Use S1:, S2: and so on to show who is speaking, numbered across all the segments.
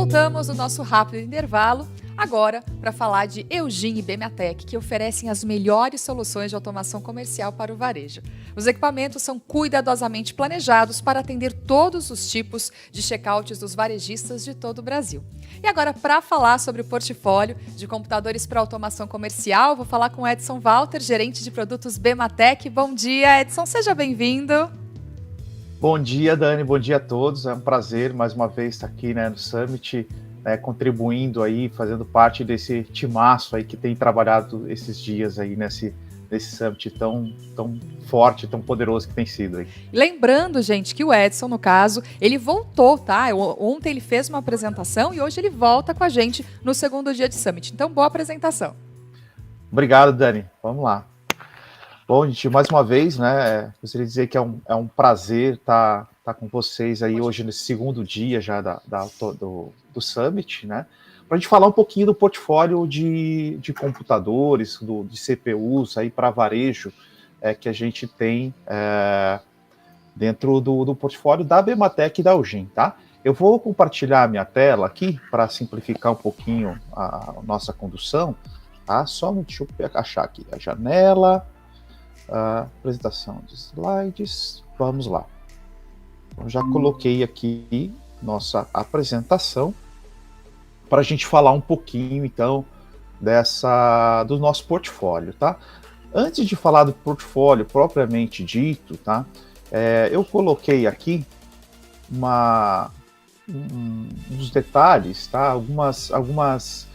S1: voltamos no nosso rápido intervalo, agora para falar de Eugin e Bematec, que oferecem as melhores soluções de automação comercial para o varejo. Os equipamentos são cuidadosamente planejados para atender todos os tipos de checkouts dos varejistas de todo o Brasil. E agora, para falar sobre o portfólio de computadores para automação comercial, vou falar com Edson Walter, gerente de produtos Bematec. Bom dia, Edson, seja bem-vindo.
S2: Bom dia, Dani, bom dia a todos. É um prazer mais uma vez estar aqui, no Summit, contribuindo aí, fazendo parte desse timaço aí que tem trabalhado esses dias aí nesse Summit tão forte, tão poderoso que tem sido aí.
S1: Lembrando, gente, que o Edson, no caso, ele voltou, tá? Ontem ele fez uma apresentação e hoje ele volta com a gente no segundo dia de Summit. Então, boa apresentação.
S2: Obrigado, Dani. Vamos lá. Bom, gente, mais uma vez, gostaria de dizer que é um prazer estar com vocês aí hoje nesse segundo dia já do Summit, né? Para a gente falar um pouquinho do portfólio de computadores, de CPUs aí para varejo que a gente tem dentro do portfólio da Bematec e da Eugin, tá? Eu vou compartilhar a minha tela aqui para simplificar um pouquinho a nossa condução, tá? Deixa eu achar aqui a janela. Apresentação de slides, vamos lá. Eu já coloquei aqui nossa apresentação para a gente falar um pouquinho, então, do nosso portfólio, tá? Antes de falar do portfólio propriamente dito, tá? Eu coloquei aqui uns detalhes, tá? Algumas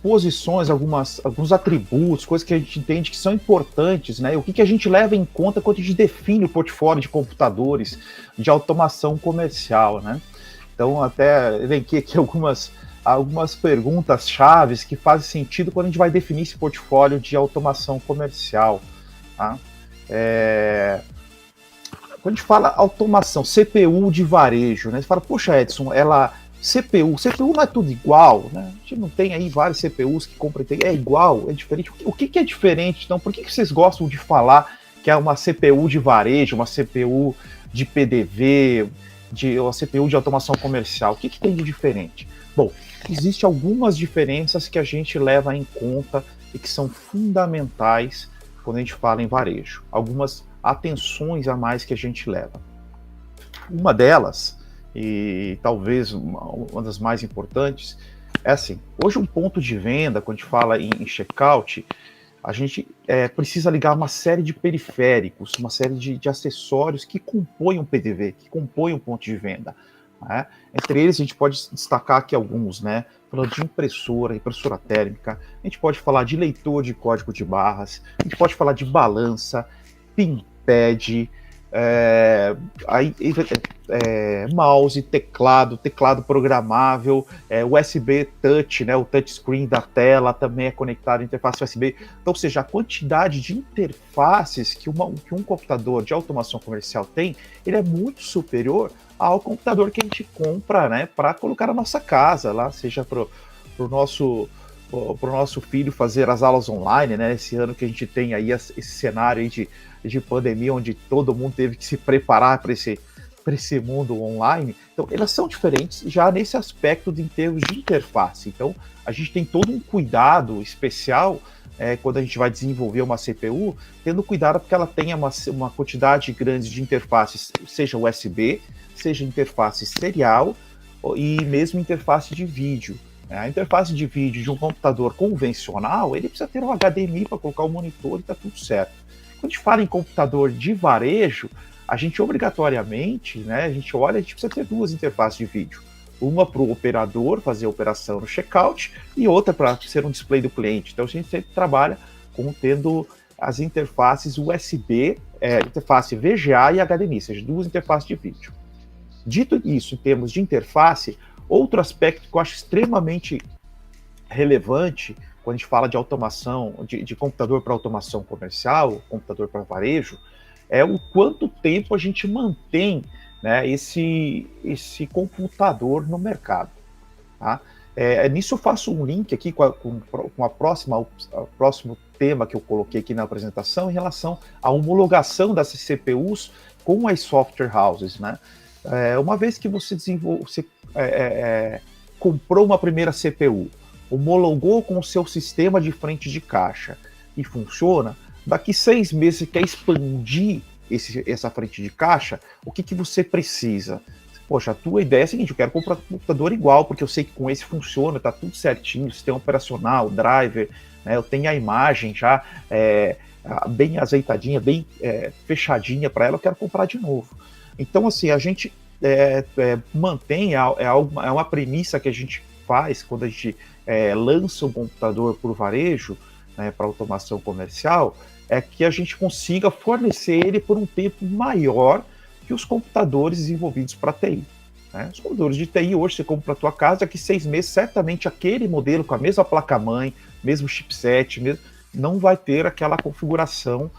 S2: posições, alguns atributos, coisas que a gente entende que são importantes, né? O que a gente leva em conta quando a gente define o portfólio de computadores de automação comercial, né? Então, até elenquei aqui algumas perguntas chaves que fazem sentido quando a gente vai definir esse portfólio de automação comercial, tá? Quando a gente fala automação, CPU de varejo, né? Você fala, poxa, Edson, CPU não é tudo igual, né? A gente não tem aí vários CPUs que compram, é igual, é diferente. O que é diferente, então? Por que vocês gostam de falar que é uma CPU de varejo, uma CPU de PDV, uma CPU de automação comercial? O que tem de diferente? Bom, existem algumas diferenças que a gente leva em conta e que são fundamentais quando a gente fala em varejo. Algumas atenções a mais que a gente leva. Uma delas, e talvez uma das mais importantes, é assim, hoje um ponto de venda, quando a gente fala em checkout, a gente precisa ligar uma série de periféricos, uma série de acessórios que compõem um PDV, que compõem um ponto de venda, né? Entre eles a gente pode destacar aqui alguns, né? Falando de impressora térmica, a gente pode falar de leitor de código de barras, a gente pode falar de balança, pinpad, mouse, teclado programável, USB touch, né, o touchscreen da tela também é conectado à interface USB. Então, ou seja, a quantidade de interfaces que um computador de automação comercial tem, ele é muito superior ao computador que a gente compra, né, para colocar na nossa casa, lá, seja para o nosso filho fazer as aulas online, né? Esse ano que a gente tem aí esse cenário aí de pandemia, onde todo mundo teve que se preparar para esse mundo online. Então, elas são diferentes já nesse aspecto em termos de interface. Então, a gente tem todo um cuidado especial quando a gente vai desenvolver uma CPU, tendo cuidado porque ela tenha uma quantidade grande de interfaces, seja USB, seja interface serial e mesmo interface de vídeo. A interface de vídeo de um computador convencional, ele precisa ter um HDMI para colocar o monitor e está tudo certo. Quando a gente fala em computador de varejo, a gente obrigatoriamente, né, a gente precisa ter duas interfaces de vídeo. Uma para o operador fazer a operação no checkout e outra para ser um display do cliente. Então a gente sempre trabalha tendo as interfaces USB, interface VGA e HDMI, ou seja, duas interfaces de vídeo. Dito isso, em termos de interface, outro aspecto que eu acho extremamente relevante quando a gente fala de automação, de computador para automação comercial, computador para varejo, é o quanto tempo a gente mantém, né, esse computador no mercado. Tá? Nisso eu faço um link aqui com o próximo tema que eu coloquei aqui na apresentação em relação à homologação das CPUs com as software houses, né? Uma vez que você comprou uma primeira CPU, homologou com o seu sistema de frente de caixa e funciona, daqui 6 meses você quer expandir essa frente de caixa, o que você precisa? Poxa, a tua ideia é a seguinte, eu quero comprar um computador igual, porque eu sei que com esse funciona, tá tudo certinho, sistema operacional, driver, né, eu tenho a imagem já bem azeitadinha, bem fechadinha para ela, eu quero comprar de novo. Então, assim, a gente mantém, é uma premissa que a gente faz quando a gente lança um computador para o varejo, né, para automação comercial, é que a gente consiga fornecer ele por um tempo maior que os computadores desenvolvidos para TI. Né? Os computadores de TI hoje você compra para a tua casa, daqui 6 meses, certamente aquele modelo com a mesma placa-mãe, mesmo chipset, não vai ter aquela configuração,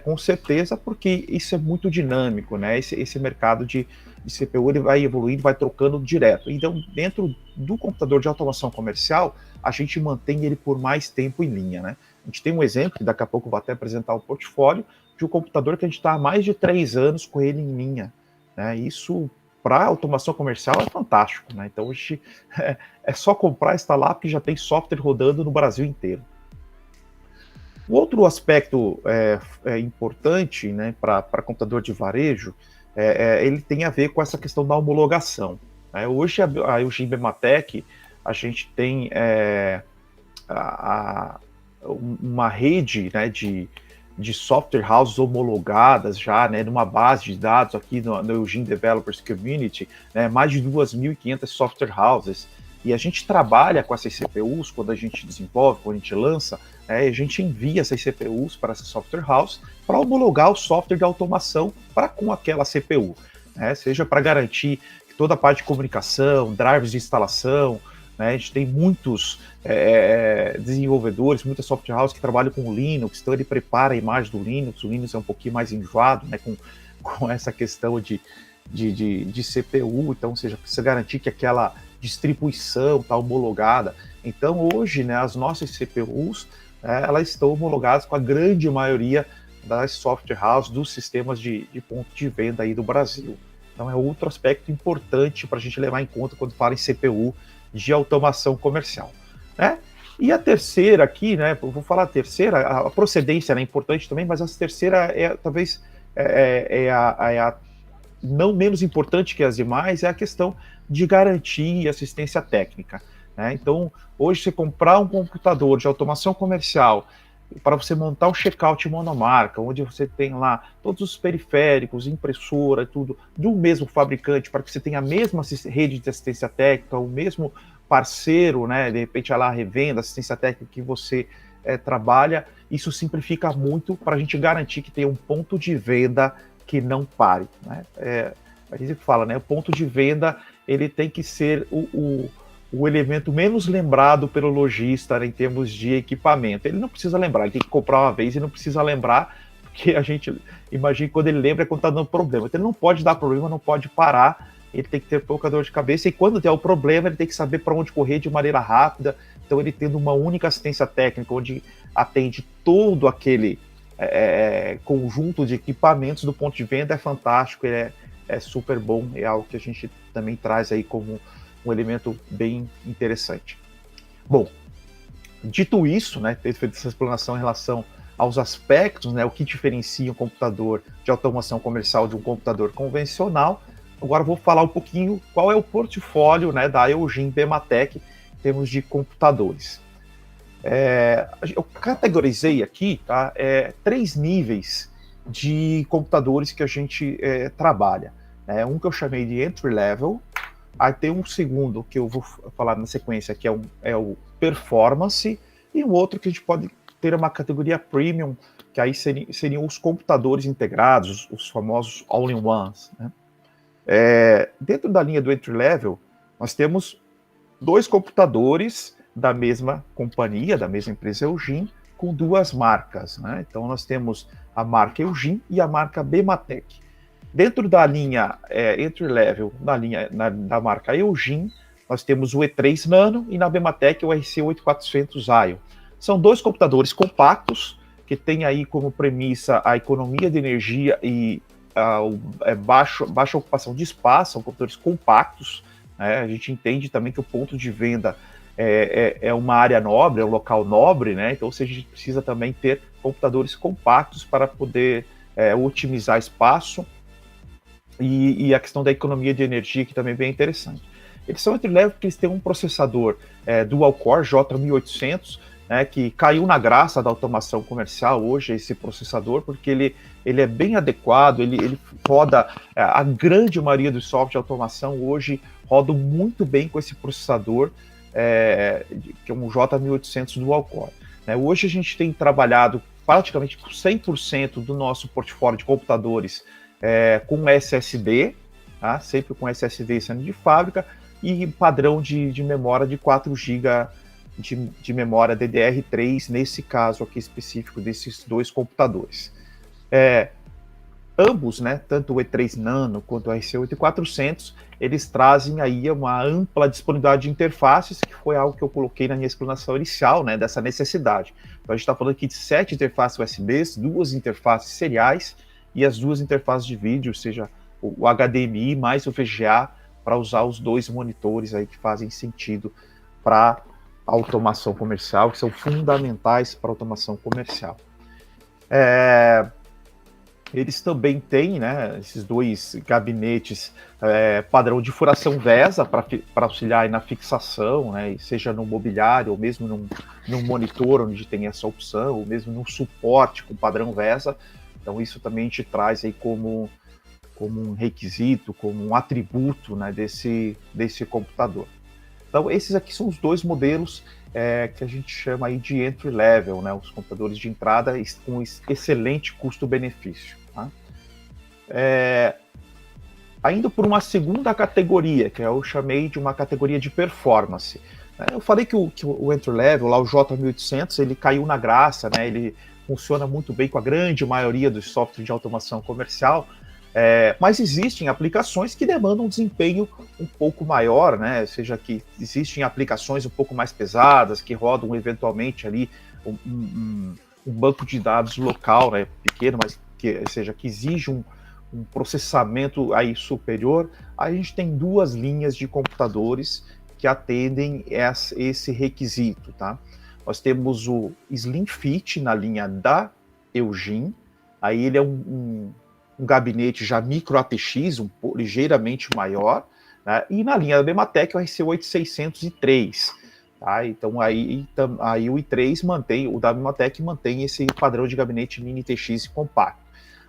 S2: com certeza, porque isso é muito dinâmico, né? Esse mercado de CPU ele vai evoluindo, vai trocando direto. Então, dentro do computador de automação comercial, a gente mantém ele por mais tempo em linha, né? A gente tem um exemplo, que daqui a pouco eu vou até apresentar o portfólio, de um computador que a gente está há mais de 3 anos com ele em linha. Né? Isso, para automação comercial, é fantástico. Né? Então, a gente, é só comprar e instalar, porque já tem software rodando no Brasil inteiro. Um outro aspecto importante, né, para computador de varejo, ele tem a ver com essa questão da homologação. Né? Hoje, a Eugene Bematec, a gente tem uma rede, né, de software houses homologadas já, né, numa base de dados aqui no Eugene Developers Community, né, mais de 2.500 software houses, e a gente trabalha com essas CPUs quando a gente desenvolve, quando a gente lança, a gente envia essas CPUs para essa software house para homologar o software de automação com aquela CPU, né, seja para garantir que toda a parte de comunicação, drivers de instalação, né, a gente tem muitos desenvolvedores, muitas software houses que trabalham com o Linux, então ele prepara a imagem do Linux, o Linux é um pouquinho mais enjoado, né, com essa questão de CPU, então, ou seja, precisa garantir que aquela distribuição está homologada. Então, hoje, né, as nossas CPUs, elas estão homologadas com a grande maioria das software houses, dos sistemas de ponto de venda aí do Brasil. Então, é outro aspecto importante para a gente levar em conta quando fala em CPU de automação comercial. Né? E a terceira aqui, né, eu vou falar a terceira, a procedência é importante também, mas a terceira talvez a não menos importante que as demais, é a questão de garantia e assistência técnica. Né? Então, hoje, você comprar um computador de automação comercial para você montar um checkout monomarca, onde você tem lá todos os periféricos, impressora, tudo, do mesmo fabricante, para que você tenha a mesma rede de assistência técnica, o mesmo parceiro, né, de repente, a revenda, assistência técnica que você trabalha, isso simplifica muito para a gente garantir que tenha um ponto de venda que não pare. Né? A gente fala, né, o ponto de venda ele tem que ser o elemento menos lembrado pelo lojista, né, em termos de equipamento. Ele não precisa lembrar, ele tem que comprar uma vez e não precisa lembrar, porque a gente imagina que quando ele lembra é quando está dando problema. Então ele não pode dar problema, não pode parar, ele tem que ter pouca dor de cabeça, e quando der o problema ele tem que saber para onde correr de maneira rápida. Então ele tendo uma única assistência técnica, onde atende todo aquele conjunto de equipamentos do ponto de venda, é fantástico, ele é super bom, é algo que a gente também traz aí como um elemento bem interessante. Bom, dito isso, né, ter feito essa explanação em relação aos aspectos, né, o que diferencia um computador de automação comercial de um computador convencional, agora eu vou falar um pouquinho qual é o portfólio, né, da Eugene Bematec em termos de computadores. Eu categorizei aqui, tá, 3 níveis de computadores que a gente trabalha. Um que eu chamei de entry level, aí tem um segundo que eu vou falar na sequência, que é o performance, e um outro que a gente pode ter uma categoria premium, que aí seriam os computadores integrados, os famosos all-in-ones. Né? Dentro da linha do entry level, nós temos 2 computadores da mesma companhia, da mesma empresa Eugene, com 2 marcas. Né? Então nós temos a marca Eugene e a marca Bematec. Dentro da linha entry level, da marca Eugene, nós temos o E3 Nano e na Bematec o RC8400 IO. São 2 computadores compactos, que têm aí como premissa a economia de energia e baixa ocupação de espaço, são computadores compactos, né? A gente entende também que o ponto de venda é uma área nobre, é um local nobre, né? Então, a gente precisa também ter computadores compactos para poder otimizar espaço e a questão da economia de energia, que também é bem interessante. Eles são entry-level porque eles têm um processador dual-core J1800, né, que caiu na graça da automação comercial hoje, esse processador, porque ele é bem adequado, ele roda, a grande maioria dos softwares de automação hoje rodam muito bem com esse processador, que é um J1800 dual-core. Né? Hoje a gente tem trabalhado praticamente 100% do nosso portfólio de computadores com SSD, tá? Sempre com SSD sendo de fábrica, e padrão de memória de 4 GB de memória DDR3, nesse caso aqui específico desses dois computadores. Ambos, né, tanto o E3 Nano quanto o RC8400, eles trazem aí uma ampla disponibilidade de interfaces, que foi algo que eu coloquei na minha explanação inicial, né, dessa necessidade. Então a gente está falando aqui de 7 interfaces USBs, 2 interfaces seriais e as 2 interfaces de vídeo, seja o HDMI mais o VGA, para usar os 2 monitores aí que fazem sentido para automação comercial, que são fundamentais para a automação comercial. Eles também têm, né, esses 2 gabinetes padrão de furação VESA para auxiliar na fixação, né, seja no mobiliário ou mesmo num monitor onde tem essa opção, ou mesmo num suporte com padrão VESA. Então isso também a gente traz aí como um requisito, como um atributo, né, desse computador. Então, esses aqui são os 2 modelos que a gente chama aí de entry level, né, os computadores de entrada com excelente custo-benefício. Tá? Ainda por uma segunda categoria, que eu chamei de uma categoria de performance. Eu falei que o entry level, lá o J1800, ele caiu na graça, né, ele funciona muito bem com a grande maioria dos softwares de automação comercial, mas existem aplicações que demandam um desempenho um pouco maior, né? Seja que existem aplicações um pouco mais pesadas, que rodam eventualmente ali um banco de dados local, né? Pequeno, mas que exige um processamento aí superior. Aí a gente tem 2 linhas de computadores que atendem esse requisito, tá? Nós temos o Slim Fit na linha da Eugene, aí ele é um gabinete já micro ATX, ligeiramente maior, né? E na linha da Bematec o RC8603. Tá? Então aí o i3 mantém, o da Bematec mantém esse padrão de gabinete mini TX compacto.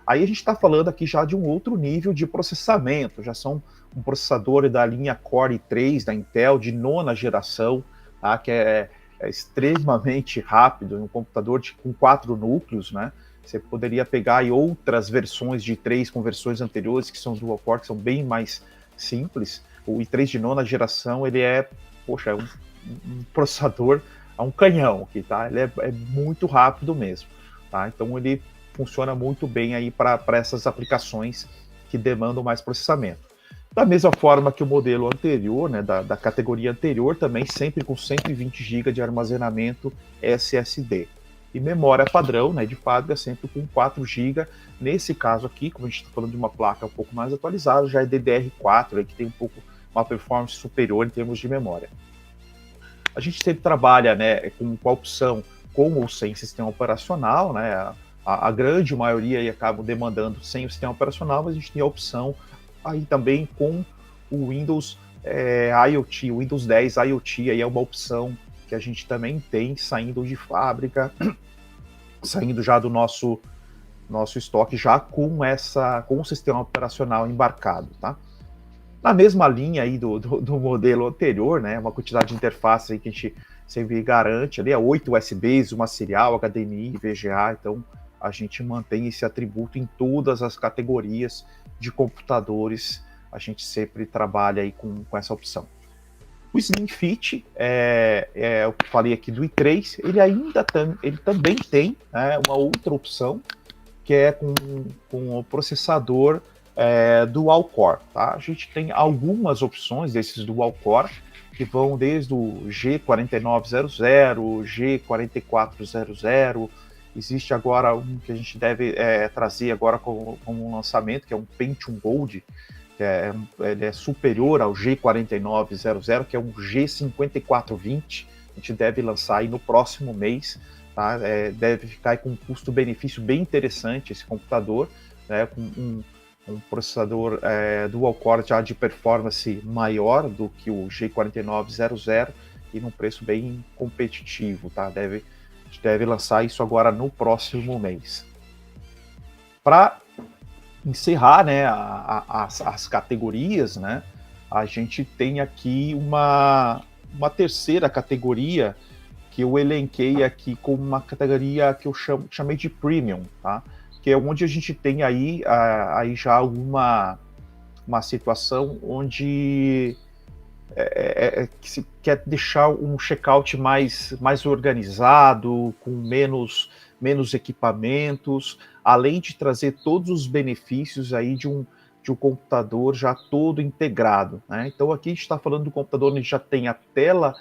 S2: Aí a gente está falando aqui já de um outro nível de processamento, já são um processador da linha Core i3 da Intel de 9ª geração, tá? Que é extremamente rápido, um computador com 4 núcleos, né? Você poderia pegar aí outras versões de i3 com versões anteriores, que são dual core, que são bem mais simples. O i3 de 9ª geração, ele é um processador, é um canhão aqui, tá? Ele é muito rápido mesmo, tá? Então ele funciona muito bem aí para essas aplicações que demandam mais processamento. Da mesma forma que o modelo anterior, né, da categoria anterior, também sempre com 120 GB de armazenamento SSD. E memória padrão, né, de fábrica, sempre com 4 GB. Nesse caso aqui, como a gente está falando de uma placa um pouco mais atualizada, já é DDR4, aí, que tem uma performance superior em termos de memória. A gente sempre trabalha, né, com a opção com ou sem sistema operacional, né, a grande maioria aí acaba demandando sem o sistema operacional, mas a gente tem a opção aí também com o Windows IoT, o Windows 10 IoT, aí é uma opção que a gente também tem saindo de fábrica, saindo já do nosso estoque já com o sistema operacional embarcado, tá? Na mesma linha aí do modelo anterior, né, uma quantidade de interfaces aí que a gente sempre garante ali, 8 USBs, uma serial, HDMI, VGA, então a gente mantém esse atributo em todas as categorias de computadores, a gente sempre trabalha aí com essa opção. O Slim Fit, eu falei aqui do i3, ele também tem, né, uma outra opção, que é com o processador Dual Core. Tá? A gente tem algumas opções desses Dual Core, que vão desde o G4900, G4400, existe agora um que a gente deve trazer agora como um lançamento, que é um Pentium Gold, ele é superior ao G4900, que é um G5420. A gente deve lançar aí no próximo mês, tá? Deve ficar aí com um custo-benefício bem interessante esse computador, né? Com um processador dual-core já de performance maior do que o G4900 e num preço bem competitivo, tá? A gente deve lançar isso agora no próximo mês. Para encerrar, né, as categorias, né, a gente tem aqui uma terceira categoria que eu elenquei aqui como uma categoria que eu chamei de Premium, tá? Que é onde a gente tem aí já uma situação onde que se quer deixar um checkout mais organizado, com menos equipamentos, além de trazer todos os benefícios aí de um computador já todo integrado, né? Então aqui a gente está falando do computador onde já tem a tela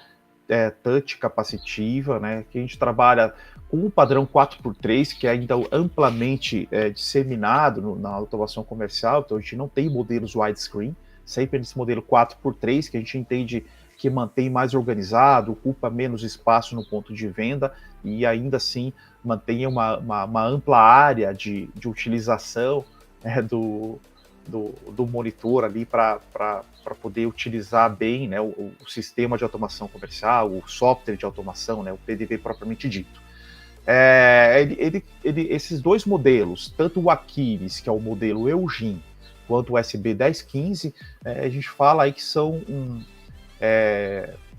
S2: touch capacitiva, né? Que a gente trabalha com o padrão 4x3, que é ainda amplamente disseminado na automação comercial, então a gente não tem modelos widescreen, sempre nesse modelo 4x3, que a gente entende que mantém mais organizado, ocupa menos espaço no ponto de venda e ainda assim mantém uma ampla área de utilização do monitor ali para poder utilizar bem, né, o sistema de automação comercial, o software de automação, né, o PDV propriamente dito. Esses dois modelos, tanto o Aquiles, que é o modelo Eugene, quanto o USB 1015, a gente fala aí que são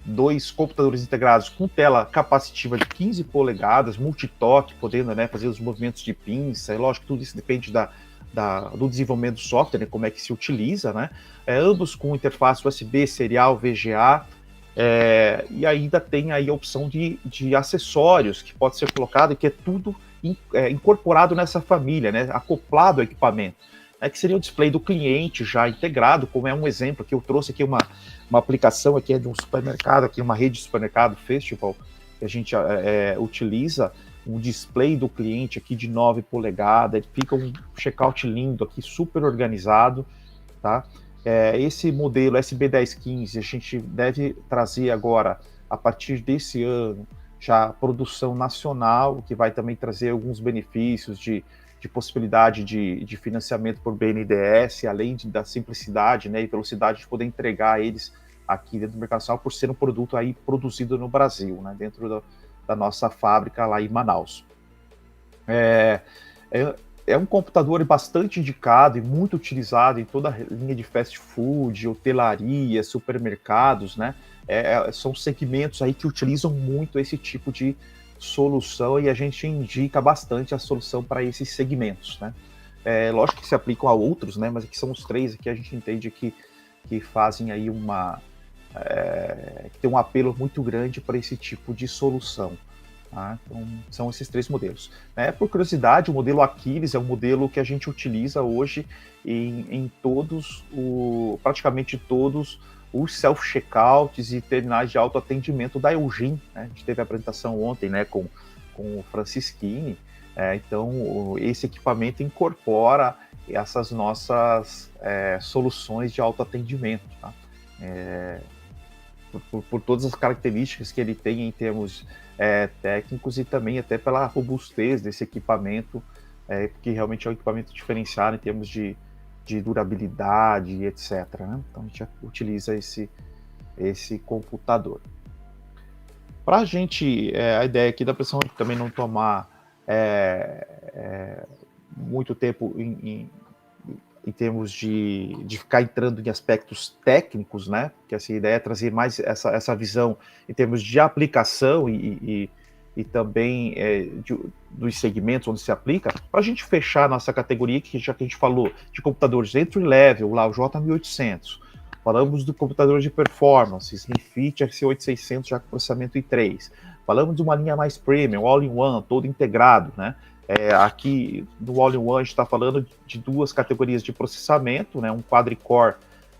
S2: dois computadores integrados com tela capacitiva de 15 polegadas, multitoque, podendo, né, fazer os movimentos de pinça, e lógico que tudo isso depende do desenvolvimento do software, né, como é que se utiliza, né, ambos com interface USB serial VGA, e ainda tem aí a opção de acessórios que pode ser colocado e que é tudo incorporado nessa família, né, acoplado ao equipamento. Que seria o display do cliente já integrado, como é um exemplo que eu trouxe aqui uma aplicação aqui de um supermercado, aqui uma rede de supermercado Festival, que a gente utiliza um display do cliente aqui de 9 polegadas, fica um checkout lindo aqui, super organizado, tá? Esse modelo SB1015 a gente deve trazer agora, a partir desse ano, já produção nacional, que vai também trazer alguns benefícios de possibilidade de financiamento por BNDES, além da simplicidade, né, e velocidade de poder entregar eles aqui dentro do mercado nacional, por ser um produto aí produzido no Brasil, né, dentro da nossa fábrica lá em Manaus. É um computador bastante indicado e muito utilizado em toda a linha de fast food, hotelaria, supermercados, né? São segmentos aí que utilizam muito esse tipo de solução e a gente indica bastante a solução para esses segmentos, né? Lógico que se aplicam a outros, né? Mas aqui são os três que a gente entende que fazem aí que tem um apelo muito grande para esse tipo de solução. Tá? Então, são esses três modelos. Por curiosidade, o modelo Aquiles é um modelo que a gente utiliza hoje em praticamente todos os self-checkouts e terminais de autoatendimento da Eugene, né? A gente teve a apresentação ontem, né, com o Francischini, então esse equipamento incorpora essas nossas soluções de autoatendimento, tá? Por todas as características que ele tem em termos técnicos e também até pela robustez desse equipamento, porque realmente é um equipamento diferenciado em termos de durabilidade, etc. Né? Então a gente utiliza esse computador. Para a gente, a ideia aqui da pressão é também não tomar muito tempo em termos de ficar entrando em aspectos técnicos, né? Porque assim, a ideia é trazer mais essa visão em termos de aplicação e também dos segmentos onde se aplica, para a gente fechar a nossa categoria, já que a gente falou de computadores entry-level, lá o J1800, falamos do computador de performance, Slimfit RC8600 já com processamento i3, falamos de uma linha mais premium, all-in-one, todo integrado, né? Aqui no All-in-One a gente está falando de duas categorias de processamento, né? Um quadricore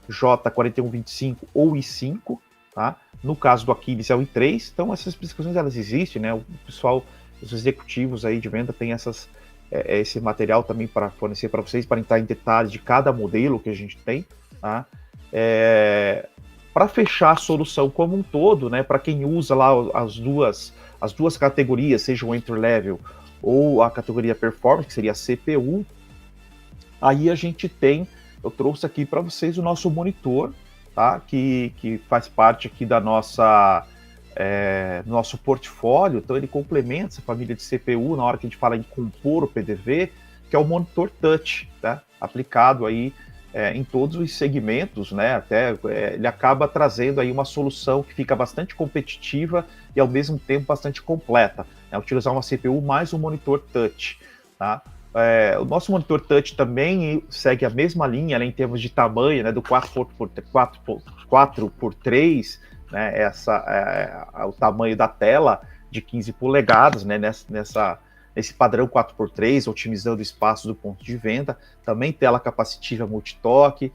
S2: J4125 ou i5, tá? No caso do Aquiles é o i3, então essas especificações elas existem, né? O pessoal, os executivos aí de venda tem esse material também para fornecer para vocês, para entrar em detalhes de cada modelo que a gente tem. tá? Para fechar a solução como um todo, né, para quem usa lá as duas categorias, seja o entry level ou a categoria performance, que seria a CPU, aí a gente eu trouxe aqui para vocês o nosso monitor, tá? Que faz parte aqui da nosso portfólio, então ele complementa essa família de CPU na hora que a gente fala em compor o PDV, que é o monitor touch, tá? Aplicado aí em todos os segmentos, né? Até ele acaba trazendo aí uma solução que fica bastante competitiva e ao mesmo tempo bastante completa, né? Utilizar uma CPU mais um monitor touch, tá? O nosso monitor touch também segue a mesma linha, né, em termos de tamanho, né, do 4x3, né, o tamanho da tela de 15 polegadas, né, nesse padrão 4x3, otimizando o espaço do ponto de venda, também tela capacitiva multitoque.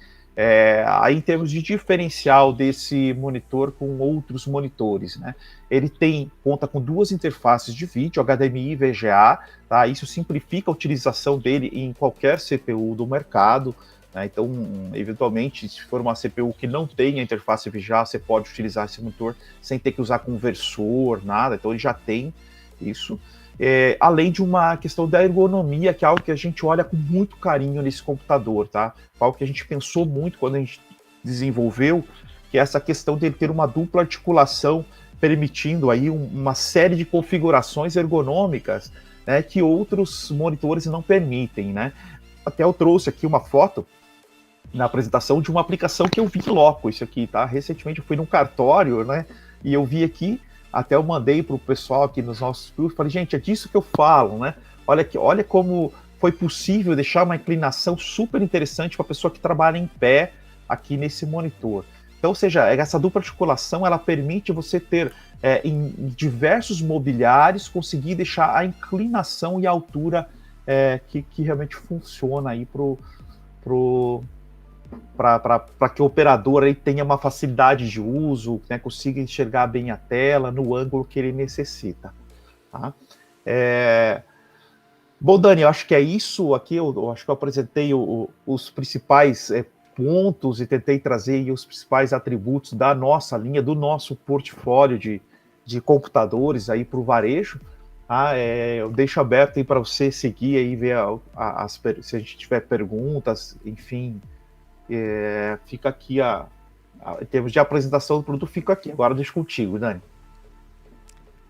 S2: Aí em termos de diferencial desse monitor com outros monitores, né, ele conta com duas interfaces de vídeo, HDMI e VGA, tá? Isso simplifica a utilização dele em qualquer CPU do mercado, né? Então, eventualmente, se for uma CPU que não tem a interface VGA, você pode utilizar esse monitor sem ter que usar conversor, nada, então ele já tem isso. Além de uma questão da ergonomia, que é algo que a gente olha com muito carinho nesse computador, tá? Algo que a gente pensou muito quando a gente desenvolveu, que é essa questão de ele ter uma dupla articulação, permitindo aí uma série de configurações ergonômicas, né, que outros monitores não permitem, né? Até eu trouxe aqui uma foto na apresentação de uma aplicação que eu vi logo, isso aqui, tá? Recentemente eu fui num cartório, né, e eu vi aqui. Até eu mandei para o pessoal aqui nos nossos cursos, falei, gente, é disso que eu falo, né? Olha como foi possível deixar uma inclinação super interessante para a pessoa que trabalha em pé aqui nesse monitor. Então, ou seja, essa dupla articulação, ela permite você ter, em diversos mobiliários, conseguir deixar a inclinação e a altura que realmente funciona aí para que o operador aí tenha uma facilidade de uso, né, consiga enxergar bem a tela no ângulo que ele necessita. Tá? Bom, Dani, eu acho que é isso aqui. Eu acho que eu apresentei os principais pontos e tentei trazer aí os principais atributos da nossa linha, do nosso portfólio de computadores aí para o varejo. Tá? Eu deixo aberto aí para você seguir aí, ver se a gente tiver perguntas, enfim. Fica aqui em termos de apresentação do produto, fica aqui. Agora deixo contigo, Dani.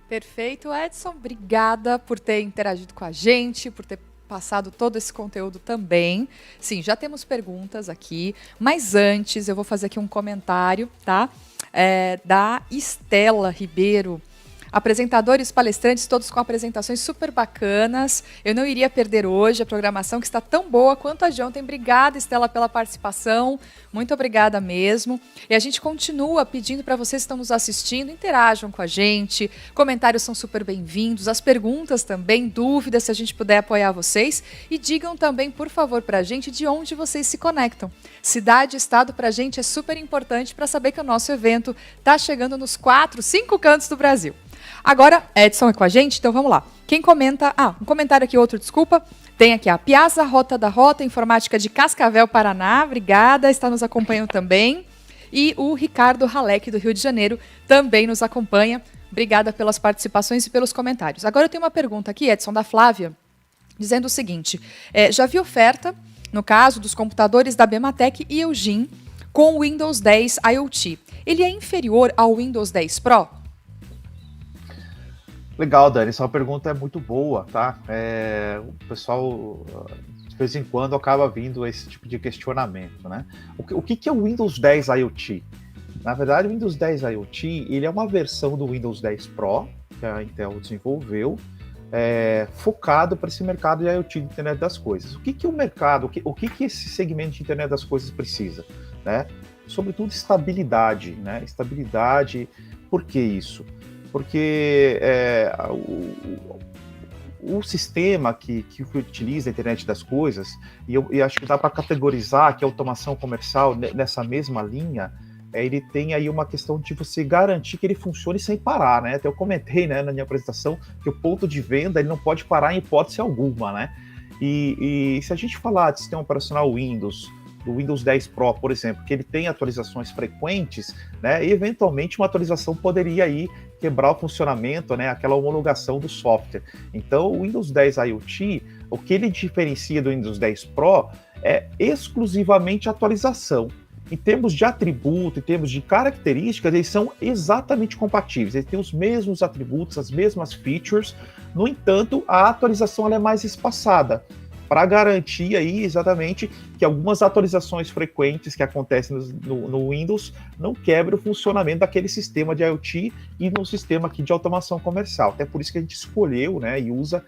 S1: Perfeito, Edson. Obrigada por ter interagido com a gente, por ter passado todo esse conteúdo também. Sim, já temos perguntas aqui, mas antes eu vou fazer aqui um comentário, tá? Da Estela Ribeiro. Apresentadores, palestrantes, todos com apresentações super bacanas. Eu não iria perder hoje a programação, que está tão boa quanto a de ontem. Obrigada, Estela, pela participação. Muito obrigada mesmo. E a gente continua pedindo para vocês que estão nos assistindo, interajam com a gente. Comentários são super bem-vindos. As perguntas também, dúvidas, se a gente puder apoiar vocês. E digam também, por favor, para a gente de onde vocês se conectam. Cidade e estado para a gente é super importante para saber que o nosso evento está chegando nos 4, 5 cantos do Brasil. Agora, Edson é com a gente, então vamos lá. Quem comenta... um comentário aqui, outro, desculpa. Tem aqui a Piazza Rota da Rota, Informática de Cascavel, Paraná. Obrigada, está nos acompanhando também. E o Ricardo Halleck, do Rio de Janeiro, também nos acompanha. Obrigada pelas participações e pelos comentários. Agora eu tenho uma pergunta aqui, Edson, da Flávia, dizendo o seguinte. Já vi oferta, no caso dos computadores da Bematec e Eugene, com o Windows 10 IoT. Ele é inferior ao Windows 10 Pro?
S2: Legal, Dani, essa pergunta é muito boa, tá? O pessoal, de vez em quando, acaba vindo esse tipo de questionamento, né? O que é o Windows 10 IoT? Na verdade, o Windows 10 IoT, ele é uma versão do Windows 10 Pro, que a Intel desenvolveu, focado para esse mercado de IoT, de internet das coisas. O que é o mercado, o que esse segmento de internet das coisas precisa, né? Sobretudo estabilidade, né? Estabilidade, por que isso? Porque o sistema que utiliza a internet das coisas, e eu acho que dá para categorizar que a automação comercial nessa mesma linha, ele tem aí uma questão de você garantir que ele funcione sem parar, né? Até eu comentei, né, na minha apresentação que o ponto de venda ele não pode parar em hipótese alguma, né? E se a gente falar de sistema operacional Windows, do Windows 10 Pro, por exemplo, que ele tem atualizações frequentes, né, e eventualmente uma atualização poderia aí quebrar o funcionamento, né, aquela homologação do software. Então, o Windows 10 IoT, o que ele diferencia do Windows 10 Pro é exclusivamente a atualização. Em termos de atributo, em termos de características, eles são exatamente compatíveis. Eles têm os mesmos atributos, as mesmas features. No entanto, a atualização ela é mais espaçada, para garantir aí exatamente que algumas atualizações frequentes que acontecem no Windows não quebrem o funcionamento daquele sistema de IoT e no sistema aqui de automação comercial. Até por isso que a gente escolheu, né, e usa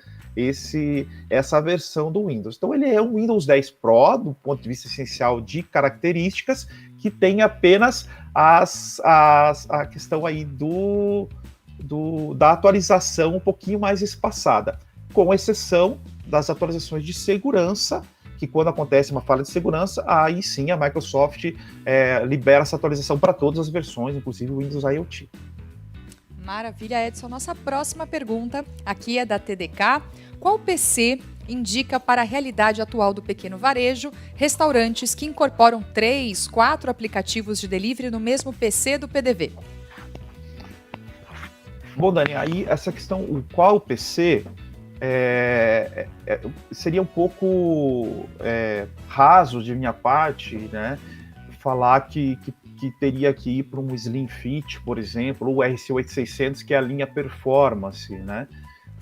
S2: essa versão do Windows. Então ele é um Windows 10 Pro, do ponto de vista essencial de características, que tem apenas a questão aí da atualização um pouquinho mais espaçada, com exceção das atualizações de segurança, que quando acontece uma falha de segurança, aí sim a Microsoft libera essa atualização para todas as versões, inclusive o Windows IoT.
S1: Maravilha, Edson. Nossa próxima pergunta aqui é da TDK. Qual PC indica para a realidade atual do pequeno varejo restaurantes que incorporam 3, 4 aplicativos de delivery no mesmo PC do PDV?
S2: Bom, Dani, aí essa questão, o qual PC, seria um pouco raso de minha parte, né, falar que teria que ir para um Slim Fit, por exemplo, ou o RC8600, que é a linha Performance, né?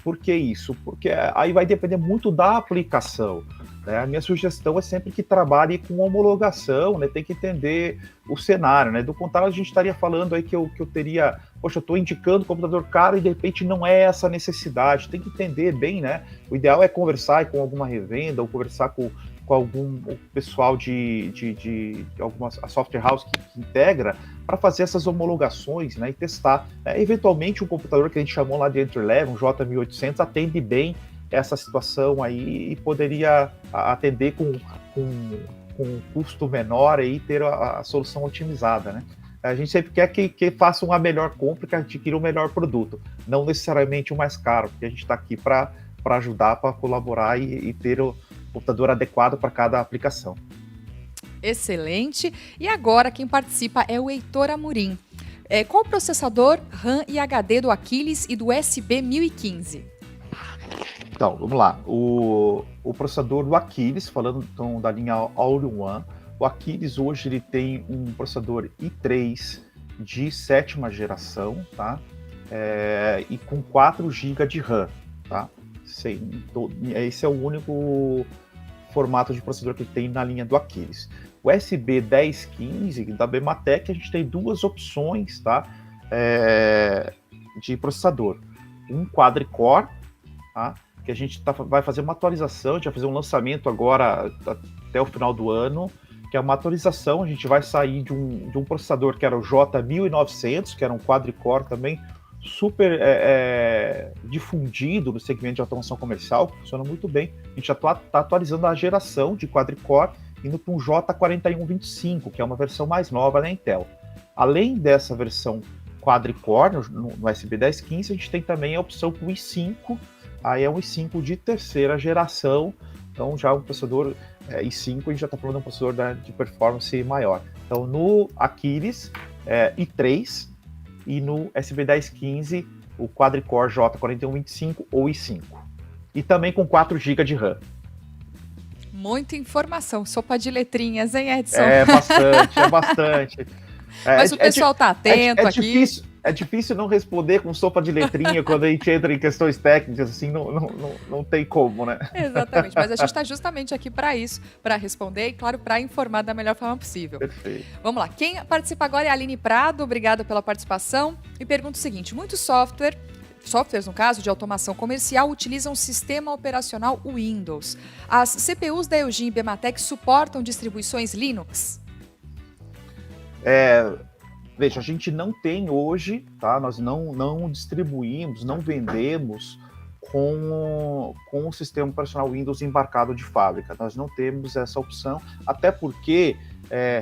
S2: Por que isso? Porque aí vai depender muito da aplicação, né? A minha sugestão é sempre que trabalhe com homologação, né? Tem que entender o cenário, né? Do contrário, a gente estaria falando aí que eu teria, poxa, eu estou indicando computador caro e de repente não é essa necessidade. Tem que entender bem, né? O ideal é conversar com alguma revenda ou conversar com algum pessoal de alguma software house que integra para fazer essas homologações, né, e testar. Eventualmente, um computador que a gente chamou lá de entry level, um J1800, atende bem essa situação aí e poderia atender com um custo menor e ter a solução otimizada, né? A gente sempre quer que faça uma melhor compra, que adquira um melhor produto, não necessariamente o mais caro, porque a gente está aqui para ajudar, para colaborar e ter o computador adequado para cada aplicação.
S1: Excelente. E agora quem participa é o Heitor Amorim. Qual processador, RAM e HD do Achilles e do SB 1015?
S2: Então, vamos lá. O processador do Achilles, falando então da linha All-in-One, o Achilles hoje ele tem um processador i3 de 7ª geração, tá? E com 4 GB de RAM, tá? Esse é o único formato de processador que tem na linha do Achilles. O SB 1015 da Bematec, a gente tem duas opções, tá? De processador. Um quadricore, tá? Que a gente vai fazer uma atualização, a gente vai fazer um lançamento agora até o final do ano, que é uma atualização, a gente vai sair de um processador que era o J1900, que era um quadricore também, super difundido no segmento de automação comercial, que funciona muito bem. A gente já está atualizando a geração de quadricore, indo para um J4125, que é uma versão mais nova da Intel. Além dessa versão quadricore, no SB 1015, a gente tem também a opção para o i5, aí é um i5 de 3ª geração, então já um processador i5, a gente já está falando de um processador de performance maior. Então no Achilles, i3, e no SB 1015, o quadricore J4125 ou i5. E também com 4 GB de RAM.
S1: Muita informação, sopa de letrinhas, hein, Edson?
S2: É bastante.
S1: Mas o pessoal está atento aqui.
S2: É difícil não responder com sopa de letrinha quando a gente entra em questões técnicas, assim, não tem como, né?
S1: Exatamente, mas a gente está justamente aqui para isso, para responder e, claro, para informar da melhor forma possível.
S2: Perfeito.
S1: Vamos lá, quem participa agora é a Aline Prado, obrigada pela participação, e pergunta o seguinte, muitos softwares, no caso, de automação comercial, utilizam o sistema operacional Windows. As CPUs da Eugene e Bematec suportam distribuições Linux?
S2: Veja, a gente não tem hoje, tá? Nós não distribuímos, não vendemos com o sistema operacional Windows embarcado de fábrica. Nós não temos essa opção, até porque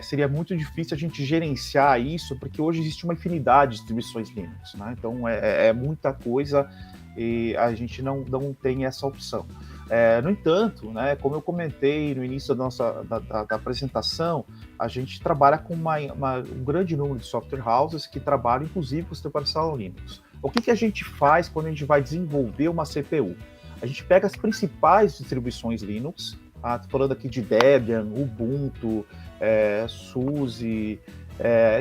S2: seria muito difícil a gente gerenciar isso, porque hoje existe uma infinidade de distribuições Linux, né? Então é muita coisa e a gente não tem essa opção. No entanto, né, como eu comentei no início da apresentação, a gente trabalha com um grande número de software houses que trabalham, inclusive, com sistema operacional Linux. O que a gente faz quando a gente vai desenvolver uma CPU? A gente pega as principais distribuições Linux, tá? Tô falando aqui de Debian, Ubuntu, SUSE,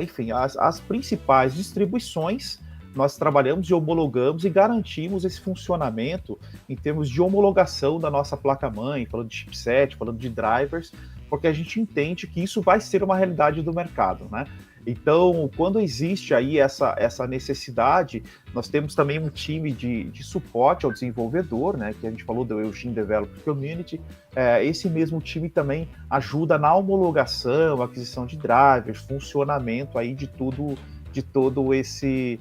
S2: enfim, as principais distribuições. Nós trabalhamos e homologamos e garantimos esse funcionamento em termos de homologação da nossa placa-mãe, falando de chipset, falando de drivers, porque a gente entende que isso vai ser uma realidade do mercado, né? Então, quando existe aí essa necessidade, nós temos também um time de suporte ao desenvolvedor, né, que a gente falou do Eugene Developer Community. Esse mesmo time também ajuda na homologação, aquisição de drivers, funcionamento aí de todo esse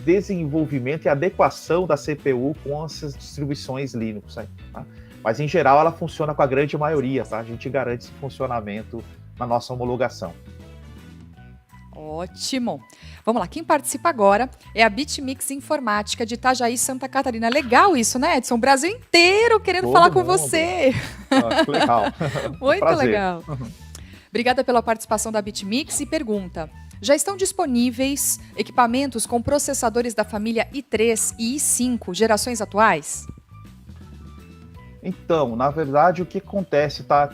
S2: desenvolvimento e adequação da CPU com essas distribuições Linux aí, tá? Mas em geral ela funciona com a grande maioria, tá? A gente garante esse funcionamento na nossa homologação.
S1: Ótimo. Vamos lá, quem participa agora é a BitMix Informática de Itajaí, Santa Catarina. Legal isso, né, Edson? O Brasil inteiro querendo falar com você.
S2: Que legal.
S1: Muito
S2: Prazer.
S1: legal. Obrigada pela participação da BitMix e pergunta: já estão disponíveis equipamentos com processadores da família i3 e i5, gerações atuais?
S2: Então, na verdade, o que acontece, tá?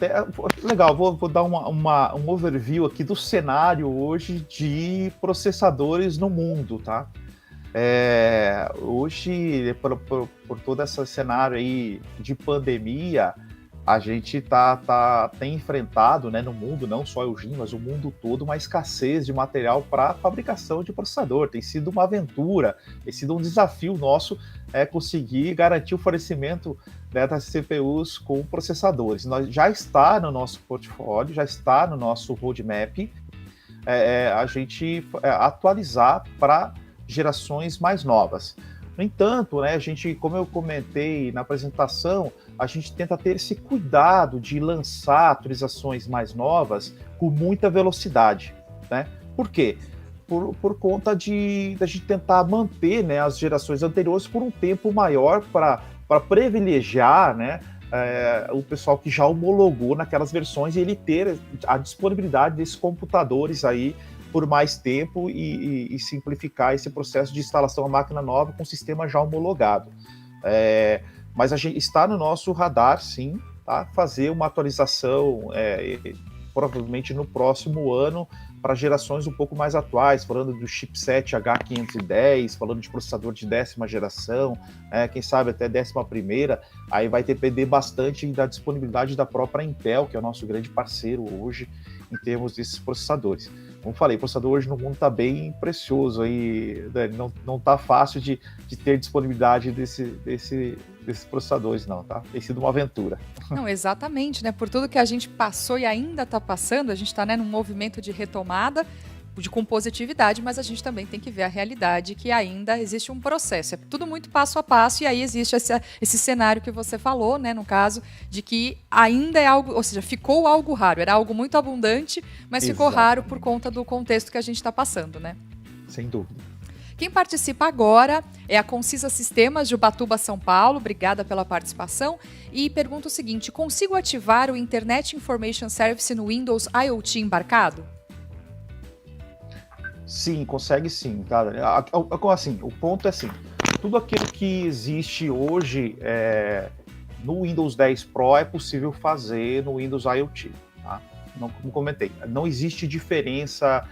S2: Legal, vou dar um overview aqui do cenário hoje de processadores no mundo, tá? Hoje, por todo esse cenário aí de pandemia, a gente tem enfrentado, né, no mundo, não só o Eugene, mas o mundo todo, uma escassez de material para fabricação de processador. Tem sido uma aventura, tem sido um desafio nosso conseguir garantir o fornecimento, né, das CPUs com processadores. Já está no nosso portfólio, já está no nosso roadmap, a gente atualizar para gerações mais novas. No entanto, né, a gente, como eu comentei na apresentação, a gente tenta ter esse cuidado de lançar atualizações mais novas com muita velocidade, né? Por quê? Por conta da gente tentar manter, né, as gerações anteriores por um tempo maior para privilegiar, né, o pessoal que já homologou naquelas versões e ele ter a disponibilidade desses computadores aí por mais tempo e simplificar esse processo de instalação da máquina nova com o sistema já homologado. Mas a gente está no nosso radar, sim, tá? Fazer uma atualização provavelmente no próximo ano para gerações um pouco mais atuais, falando do chipset H510, falando de processador de 10ª geração, quem sabe até 11ª, aí vai depender bastante da disponibilidade da própria Intel, que é o nosso grande parceiro hoje em termos desses processadores. Como falei, o processador hoje no mundo está bem precioso, aí, né? Não está fácil de ter disponibilidade desses processadores, não, tá? Tem sido uma aventura.
S1: Não, exatamente, né? Por tudo que a gente passou e ainda está passando, a gente está, né, num movimento de retomada, com positividade, mas a gente também tem que ver a realidade que ainda existe um processo. É tudo muito passo a passo e aí existe esse cenário que você falou, né, no caso, de que ainda é algo, ou seja, ficou algo raro. Era algo muito abundante, mas ficou raro por conta do contexto que a gente está passando, né?
S2: Sem dúvida.
S1: Quem participa agora é a Concisa Sistemas de Ubatuba, São Paulo. Obrigada pela participação. E pergunta o seguinte: consigo ativar o Internet Information Service no Windows IoT embarcado?
S2: Sim, consegue sim, tá? Assim, o ponto é assim, tudo aquilo que existe hoje no Windows 10 Pro é possível fazer no Windows IoT, tá? Como comentei, não existe diferença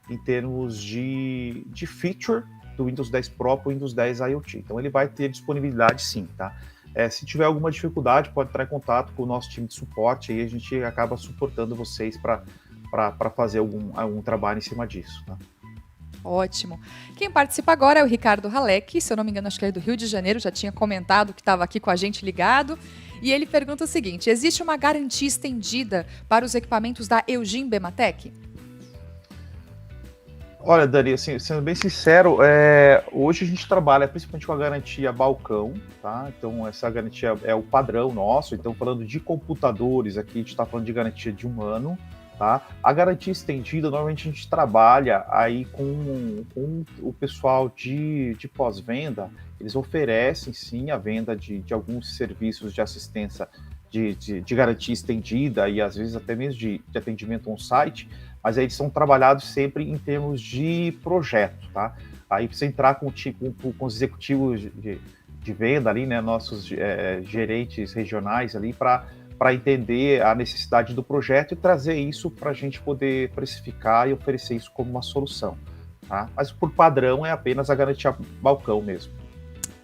S2: em termos de feature do Windows 10 Pro para o Windows 10 IoT. Então ele vai ter disponibilidade sim, tá? Se tiver alguma dificuldade, pode entrar em contato com o nosso time de suporte e a gente acaba suportando vocês para fazer algum trabalho em cima disso, tá?
S1: Ótimo. Quem participa agora é o Ricardo Halek, se eu não me engano, acho que ele é do Rio de Janeiro, já tinha comentado que estava aqui com a gente ligado. E ele pergunta o seguinte: existe uma garantia estendida para os equipamentos da Eugene Bematec?
S2: Olha, Dani, assim, sendo bem sincero, hoje a gente trabalha principalmente com a garantia balcão, tá? Então, essa garantia é o padrão nosso. Então, falando de computadores aqui, a gente está falando de garantia de 1 ano. Tá? A garantia estendida, normalmente a gente trabalha aí com o pessoal de pós-venda, eles oferecem sim a venda de alguns serviços de assistência de garantia estendida e às vezes até mesmo de atendimento on-site, mas aí eles são trabalhados sempre em termos de projeto, tá? Aí precisa entrar com os executivos de venda ali, né, nossos gerentes regionais ali para entender a necessidade do projeto e trazer isso para a gente poder precificar e oferecer isso como uma solução, tá? Mas por padrão é apenas a garantia balcão mesmo.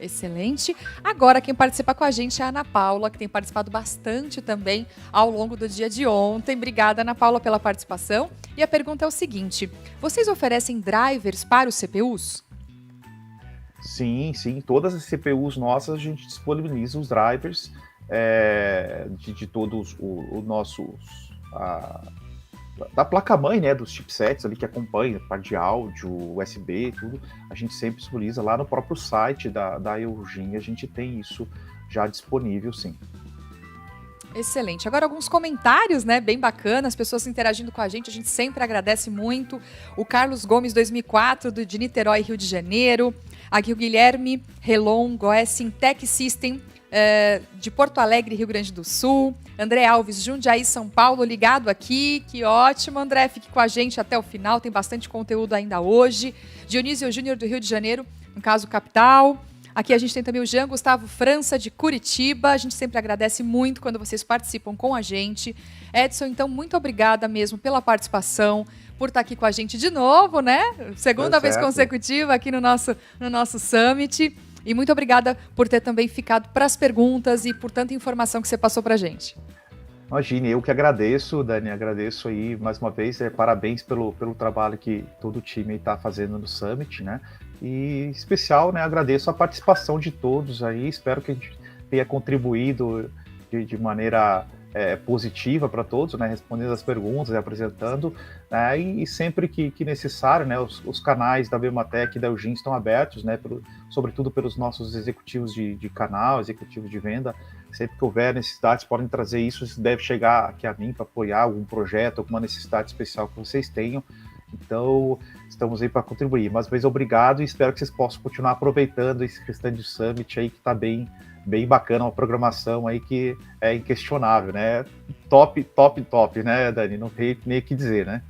S1: Excelente. Agora, quem participa com a gente é a Ana Paula, que tem participado bastante também ao longo do dia de ontem. Obrigada, Ana Paula, pela participação. E a pergunta é o seguinte: vocês oferecem drivers para os CPUs?
S2: Sim, sim. Todas as CPUs nossas a gente disponibiliza os drivers de todos os nossos. Da placa-mãe, né, dos chipsets ali que acompanha, parte de áudio, USB, tudo, a gente sempre disponibiliza lá no próprio site da Eugin, a gente tem isso já disponível, sim.
S1: Excelente. Agora alguns comentários, né, bem bacanas, pessoas interagindo com a gente sempre agradece muito. O Carlos Gomes, 2004, de Niterói, Rio de Janeiro. Aqui o Guilherme Relon, Goessing Tech System, de Porto Alegre, Rio Grande do Sul. André Alves, Jundiaí, São Paulo, ligado aqui. Que ótimo, André. Fique com a gente até o final, tem bastante conteúdo ainda hoje. Dionísio Júnior, do Rio de Janeiro, no caso, capital. Aqui a gente tem também o Jean Gustavo França, de Curitiba. A gente sempre agradece muito quando vocês participam com a gente. Edson, então, muito obrigada mesmo pela participação, por estar aqui com a gente de novo, né? Segunda vez consecutiva aqui no nosso Summit. E muito obrigada por ter também ficado para as perguntas e por tanta informação que você passou para a gente.
S2: Imagine, eu que agradeço, Dani, agradeço aí mais uma vez, parabéns pelo trabalho que todo o time está fazendo no Summit, né? E em especial, né, agradeço a participação de todos aí, espero que a gente tenha contribuído de maneira positiva para todos, né, respondendo as perguntas e apresentando, né, e sempre que necessário, né, os canais da Bematec e da Eugin estão abertos, né, sobretudo pelos nossos executivos de canal, executivos de venda, sempre que houver necessidades podem trazer isso deve chegar aqui a mim para apoiar algum projeto, alguma necessidade especial que vocês tenham, então estamos aí para contribuir, mas obrigado e espero que vocês possam continuar aproveitando esse restante do Summit aí que está bem bacana, uma programação aí que é inquestionável, né? Top, top, top, né, Dani? Não tem nem o que dizer, né?